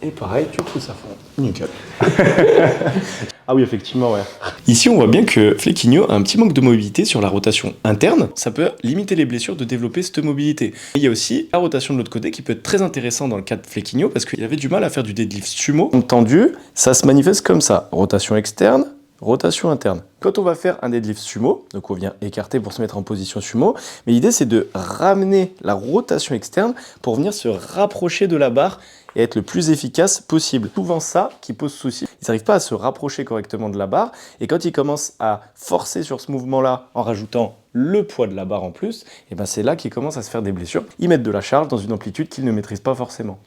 Et pareil, tu pousses à fond. Nickel. Ah oui, effectivement, ouais. Ici, on voit bien que Flequinho a un petit manque de mobilité sur la rotation interne. Ça peut limiter les blessures de développer cette mobilité. Et il y a aussi la rotation de l'autre côté qui peut être très intéressant dans le cas de Flequinho parce qu'il avait du mal à faire du deadlift sumo. Donc tendu, ça se manifeste comme ça. Rotation externe, rotation interne. Quand on va faire un deadlift sumo, donc on vient écarter pour se mettre en position sumo, mais l'idée c'est de ramener la rotation externe pour venir se rapprocher de la barre et être le plus efficace possible. Souvent ça qui pose souci. Ils n'arrivent pas à se rapprocher correctement de la barre et quand ils commencent à forcer sur ce mouvement-là en rajoutant le poids de la barre en plus, et ben c'est là qu'ils commencent à se faire des blessures. Ils mettent de la charge dans une amplitude qu'ils ne maîtrisent pas forcément.